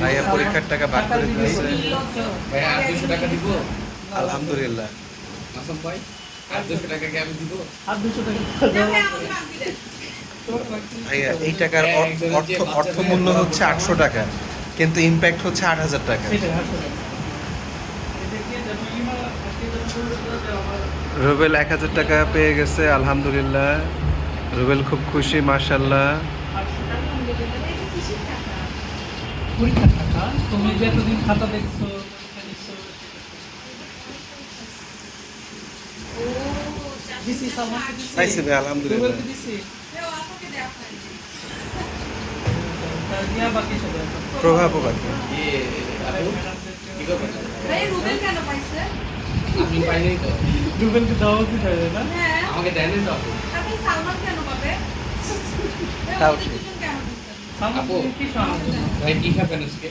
ভাইয়া পরীক্ষার টাকা ভাগ করে দিয়েছে। ভাই আর 200 টাকা দিব। আলহামদুলিল্লাহ। মাসুম ভাই আর 200 টাকা কি আমি দিব? আর 200 টাকা ভাইয়া এই টাকার অর্থমূল্য হচ্ছে 800 টাকা, কিন্তু ইম্প্যাক্ট হচ্ছে 8000 টাকা। রুবেল 1000 টাকা পেয়ে গেছে, আলহামদুলিল্লাহ। রুবেল খুব খুশি, মাশাআল্লাহ। পরীক্ষার টাকা তুমি যে এতদিন খাতা দেখছো, পরীক্ষা দিচ্ছো, দিছি সালমানকে দিছি, পাইছি ভাই, আলহামদুলিল্লাহ। রুবেলকে দিছি, দিয়া বাকি সব প্রভাবও বাকি। আপু কি করবেন? ভাই রুবেল কেন পাইছে? আমি পাইনি তো। রুবেলকে দেওয়া উচিত হয় না? হ্যাঁ আমাকে দেন তো আপু। আপনি সালমান কেন পাবে? তাও ওদের ঠিক। দুজন কেন দিচ্ছেন? সালমান আপু কি শোনাবো? ভাই কি খাবেন আজকে?